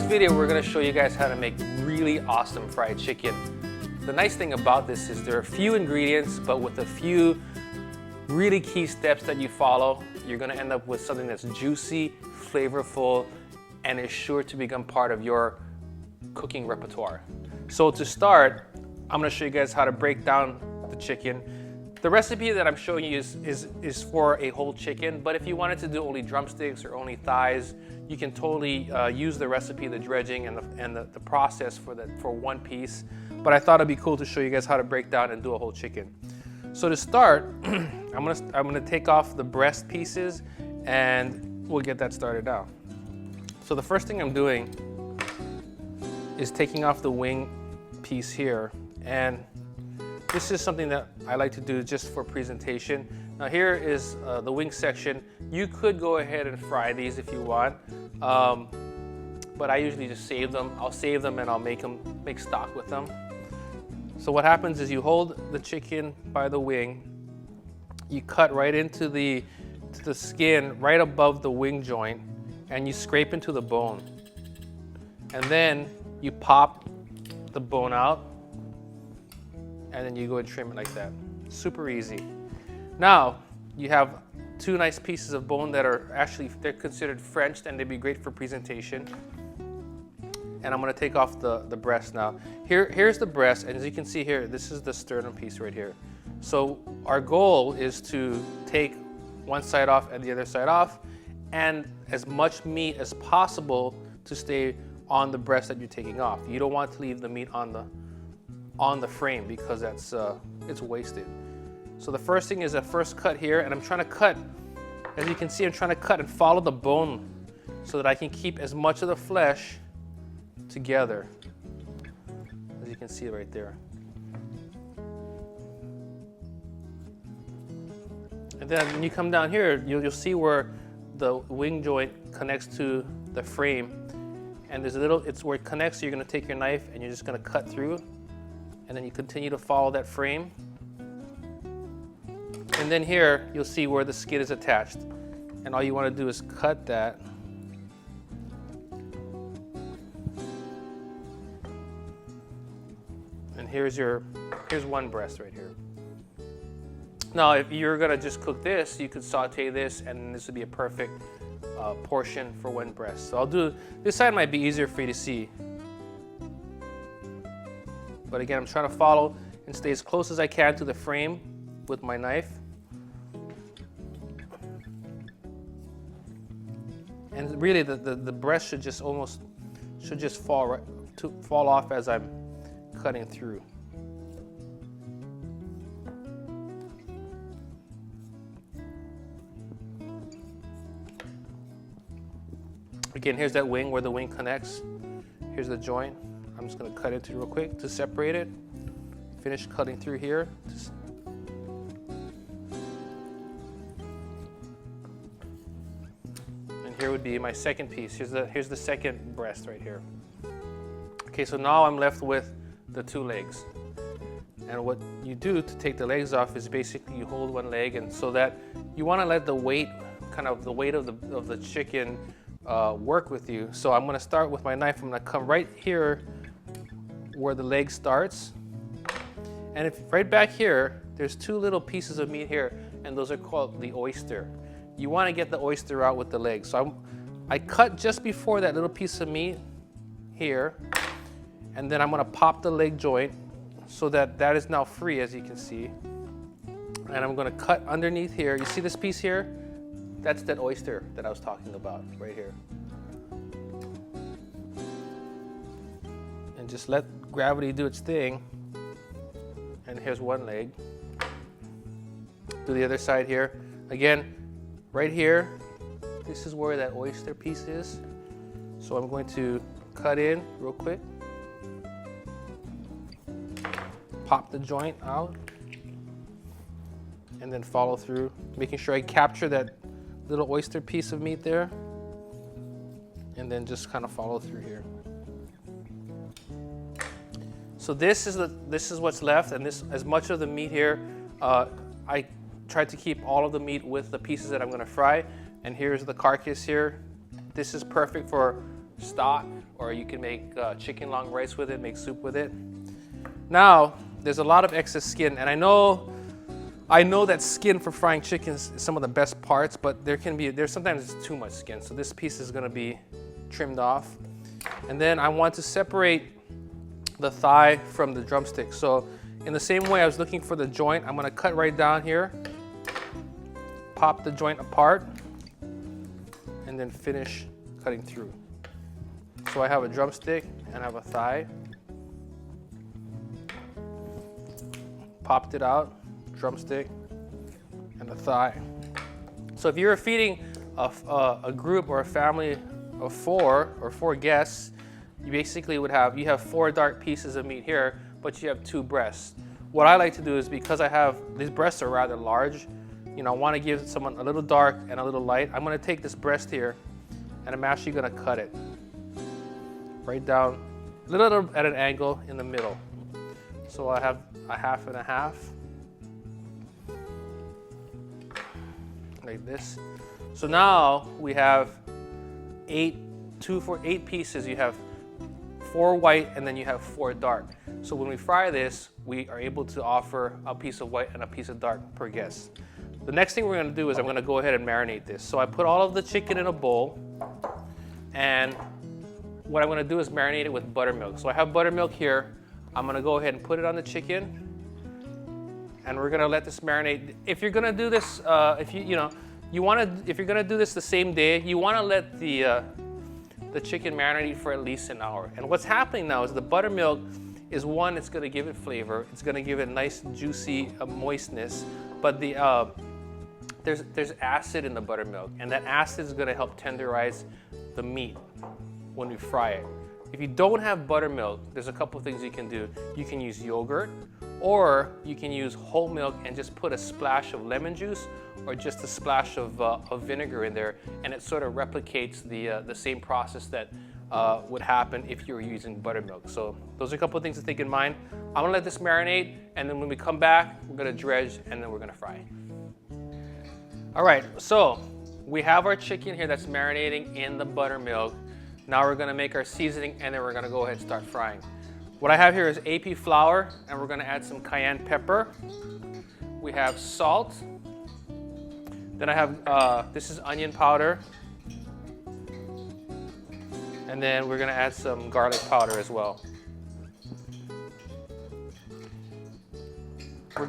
video, we're going to show you guys how to make really awesome fried chicken. The nice thing about this is there are a few ingredients, but with a few really key steps that you follow, you're going to end up with something that's juicy, flavorful, and is sure to become part of your cooking repertoire. So to start, I'm going to show you guys how to break down the chicken. The recipe that I'm showing you is for a whole chicken, but if you wanted to do only drumsticks or only thighs, you can totally use the recipe, the dredging, and the process for one piece. But I thought it'd be cool to show you guys how to break down and do a whole chicken. So to start, I'm gonna take off the breast pieces, and we'll get that started now. So the first thing I'm doing is taking off the wing piece here, and this is something that I like to do just for presentation. Now here is the wing section. You could go ahead and fry these if you want, but I usually just save them. I'll save them and I'll make stock with them. So what happens is you hold the chicken by the wing, you cut right into the skin right above the wing joint, and you scrape into the bone. And then you pop the bone out, and then you go and trim it like that. Super easy. Now, you have two nice pieces of bone that are they're considered Frenched, and they'd be great for presentation. And I'm gonna take off the breast now. Here's the breast, and as you can see here, this is the sternum piece right here. So our goal is to take one side off and the other side off, and as much meat as possible to stay on the breast that you're taking off. You don't want to leave the meat on the frame, because it's wasted. So the first thing is a first cut here, and I'm trying to cut, as you can see, I'm trying to cut and follow the bone so that I can keep as much of the flesh together, as you can see right there. And then when you come down here, you'll see where the wing joint connects to the frame, and there's it's where it connects. So you're going to take your knife and you're just going to cut through, and then you continue to follow that frame. And then here, you'll see where the skin is attached. And all you want to do is cut that. And here's one breast right here. Now, if you're gonna just cook this, you could saute this, and this would be a perfect portion for one breast. So this side might be easier for you to see. But again, I'm trying to follow and stay as close as I can to the frame with my knife. And really, the breast should just fall off as I'm cutting through. Again, here's that wing where the wing connects. Here's the joint. I'm just going to cut into it real quick to separate it. Finish cutting through here. And here would be my second piece. Here's the second breast right here. Okay, so now I'm left with the two legs. And what you do to take the legs off is basically you hold one leg, and so that you want to let the weight of the chicken work with you. So I'm going to start with my knife. I'm going to come right here where the leg starts, and if right back here, there's two little pieces of meat here, and those are called the oyster. You want to get the oyster out with the leg. So I cut just before that little piece of meat here, and then I'm going to pop the leg joint so that is now free, as you can see. And I'm going to cut underneath here. You see this piece here? That's that oyster that I was talking about right here. And just let gravity do its thing. And here's one leg. Do the other side here. Again, right here, this is where that oyster piece is. So I'm going to cut in real quick. Pop the joint out. And then follow through, making sure I capture that little oyster piece of meat there, and then just kind of follow through here. So this is what's left, and as much of the meat here, I tried to keep all of the meat with the pieces that I'm going to fry. And here's the carcass here. This is perfect for stock, or you can make chicken long rice with it, make soup with it. Now, there's a lot of excess skin, and I know that skin for frying chicken is some of the best parts, but there's sometimes it's too much skin. So this piece is gonna be trimmed off. And then I want to separate the thigh from the drumstick. So in the same way I was looking for the joint, I'm gonna cut right down here, pop the joint apart, and then finish cutting through. So I have a drumstick and I have a thigh. Popped it out, drumstick, and the thigh. So if you're feeding a group or a family of 4 guests, you basically would have 4 dark pieces of meat here, but you have 2 breasts. What I like to do is, because these breasts are rather large, you know, I want to give someone a little dark and a little light. I'm going to take this breast here, and I'm actually going to cut it right down, a little at an angle in the middle. So I have a half and a half, like this. So now we have 8 pieces. You have 4 white and then you have 4 dark. So when we fry this, we are able to offer a piece of white and a piece of dark per guest. The next thing we're gonna do is I'm gonna go ahead and marinate this. So I put all of the chicken in a bowl, and what I'm gonna do is marinate it with buttermilk. So I have buttermilk here. I'm gonna go ahead and put it on the chicken, and we're gonna let this marinate. If you're gonna do this, if you're gonna do this the same day, you wanna let the chicken marinate for at least an hour. And what's happening now is the buttermilk is one, it's gonna give it flavor. It's gonna give it nice, juicy moistness. But there's acid in the buttermilk, and that acid is gonna help tenderize the meat when we fry it. If you don't have buttermilk, there's a couple things you can do. You can use yogurt, or you can use whole milk and just put a splash of lemon juice or just a splash of vinegar in there, and it sort of replicates the same process that would happen if you were using buttermilk. So those are a couple of things to think in mind. I'm gonna let this marinate, and then when we come back, we're gonna dredge, and then we're gonna fry. All right, so we have our chicken here that's marinating in the buttermilk. Now we're gonna make our seasoning, and then we're gonna go ahead and start frying. What I have here is AP flour, and we're gonna add some cayenne pepper. We have salt. Then I have, this is onion powder. And then we're gonna add some garlic powder as well. I'm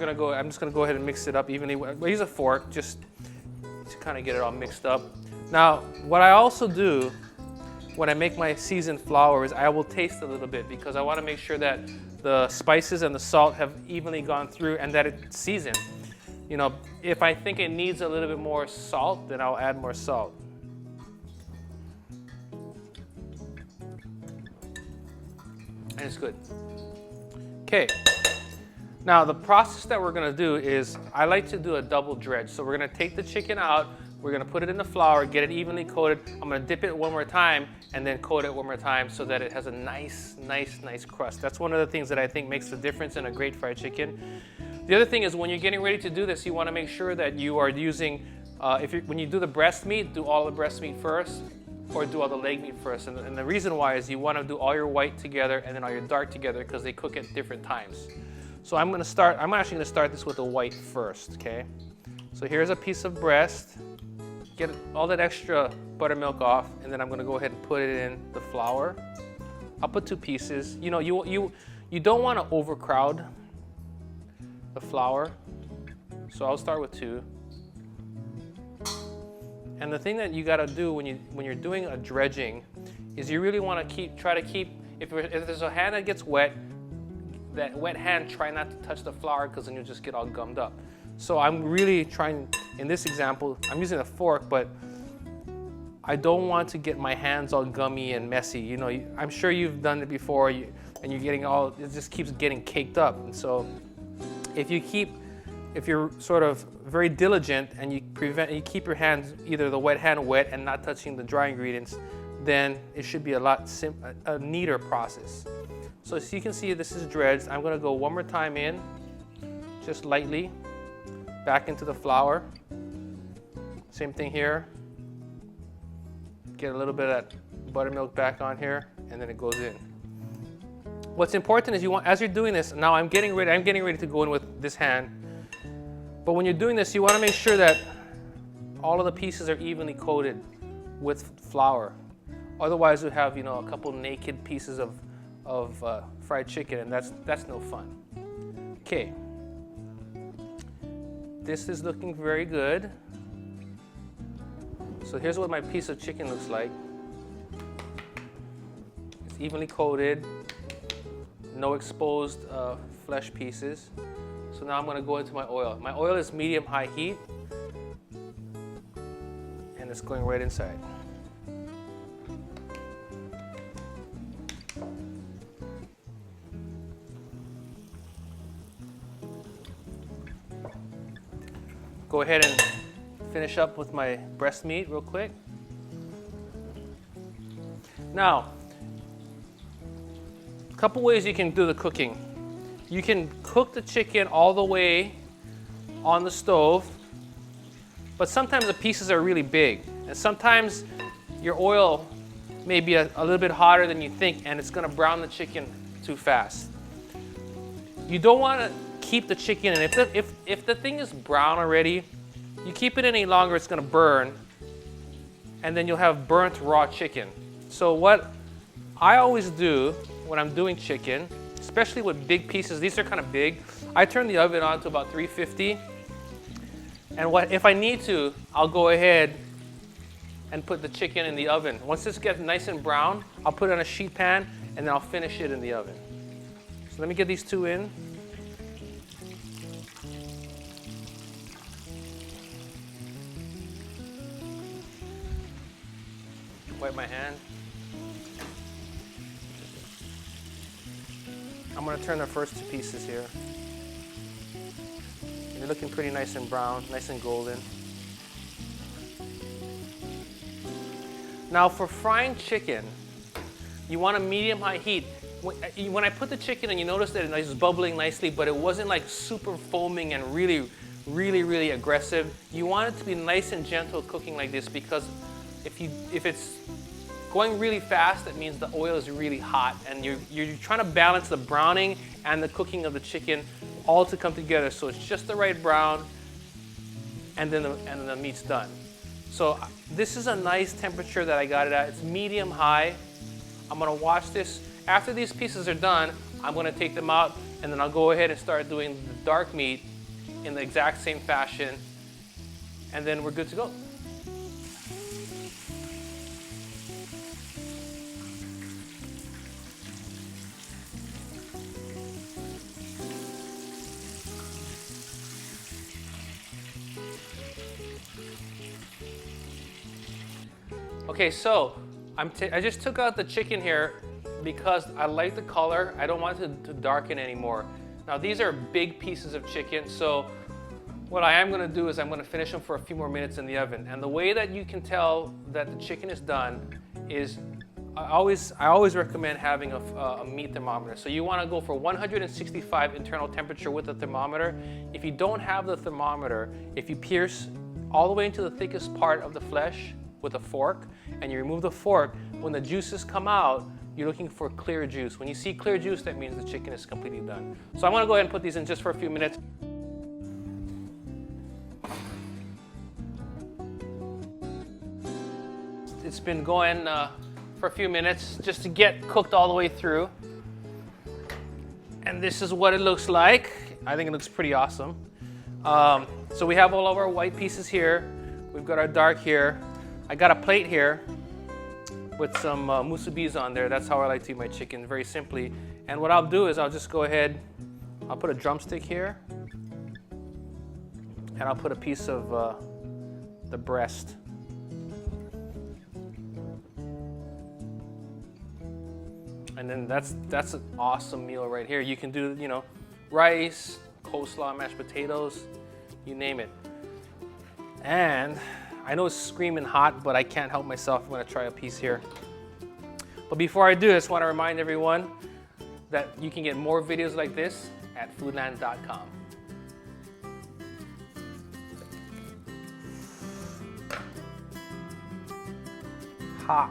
just gonna go ahead and mix it up evenly. We'll use a fork just to kind of get it all mixed up. Now, what I also do when I make my seasoned flour is I will taste a little bit, because I wanna make sure that the spices and the salt have evenly gone through and that it's seasoned. You know, if I think it needs a little bit more salt, then I'll add more salt. And it's good. Okay. Now the process that we're gonna do is, I like to do a double dredge. So we're gonna take the chicken out, we're gonna put it in the flour, get it evenly coated. I'm gonna dip it one more time and then coat it one more time so that it has a nice crust. That's one of the things that I think makes the difference in a great fried chicken. The other thing is, when you're getting ready to do this, you wanna make sure that you are using, when you do the breast meat, do all the breast meat first, or do all the leg meat first. And the reason why is you wanna do all your white together and then all your dark together, because they cook at different times. So I'm actually gonna start this with the white first, okay? So here's a piece of breast. Get all that extra buttermilk off, and then I'm gonna go ahead and put it in the flour. I'll put 2 pieces. You know, you don't wanna overcrowd the flour, so I'll start with 2. And the thing that you gotta do when you're doing a dredging is you really wanna try to keep, if there's a hand that gets wet, that wet hand, try not to touch the flour, because then you'll just get all gummed up. So I'm really trying, in this example, I'm using a fork, but I don't want to get my hands all gummy and messy. You know, I'm sure you've done it before, and you're getting it just keeps getting caked up. And so if you're sort of very diligent and you keep your hands, either the wet hand wet and not touching the dry ingredients, then it should be a neater process. So as you can see, this is dredged. I'm gonna go one more time in, just lightly, back into the flour. Same thing here. Get a little bit of that buttermilk back on here, and then it goes in. What's important is you want, as you're doing this, now I'm getting ready to go in with this hand. But when you're doing this, you want to make sure that all of the pieces are evenly coated with flour. Otherwise, you have, you know, a couple naked pieces of fried chicken, and that's no fun. Okay. This is looking very good. So here's what my piece of chicken looks like. It's evenly coated, no exposed flesh pieces. So now I'm going to go into my oil. My oil is medium-high heat, and it's going right inside. Go ahead and finish up with my breast meat real quick. Now, a couple ways you can do the cooking. You can cook the chicken all the way on the stove, but sometimes the pieces are really big, and sometimes your oil may be a little bit hotter than you think, and it's going to brown the chicken too fast. You don't want to keep the chicken, and if the thing is brown already, you keep it any longer, it's going to burn, and then you'll have burnt raw chicken. So what I always do when I'm doing chicken, especially with big pieces, these are kind of big, I turn the oven on to about 350, and if I need to, I'll go ahead and put the chicken in the oven. Once this gets nice and brown, I'll put it on a sheet pan, and then I'll finish it in the oven. So let me get these two in. Wipe my hand. I'm going to turn the first two pieces here. They're looking pretty nice and brown, nice and golden. Now for frying chicken, you want a medium-high heat. When I put the chicken in, you notice that it's bubbling nicely, but it wasn't like super foaming and really aggressive. You want it to be nice and gentle cooking like this, because if it's going really fast, it means the oil is really hot, and you're trying to balance the browning and the cooking of the chicken all to come together, so it's just the right brown, and then the meat's done. So this is a nice temperature that I got it at. It's medium-high. I'm going to watch this. After these pieces are done, I'm going to take them out, and then I'll go ahead and start doing the dark meat in the exact same fashion, and then we're good to go. Okay, so I just took out the chicken here because I like the color. I don't want it to darken anymore. Now these are big pieces of chicken, so what I am going to do is I'm going to finish them for a few more minutes in the oven. And the way that you can tell that the chicken is done is I always recommend having a meat thermometer. So you want to go for 165 internal temperature with the thermometer. If you don't have the thermometer, if you pierce all the way into the thickest part of the flesh with a fork, and you remove the fork, when the juices come out, you're looking for clear juice. When you see clear juice, that means the chicken is completely done. So I'm going to go ahead and put these in just for a few minutes. It's been going for a few minutes just to get cooked all the way through. And this is what it looks like. I think it looks pretty awesome. So we have all of our white pieces here. We've got our dark here. I got a plate here with some musubis on there. That's how I like to eat my chicken, very simply. And what I'll do is I'll just go ahead, I'll put a drumstick here, and I'll put a piece of the breast. And then that's an awesome meal right here. You can do, you know, rice, coleslaw, mashed potatoes, you name it. And I know it's screaming hot, but I can't help myself. I'm going to try a piece here. But before I do, I just want to remind everyone that you can get more videos like this at foodland.com. Hot.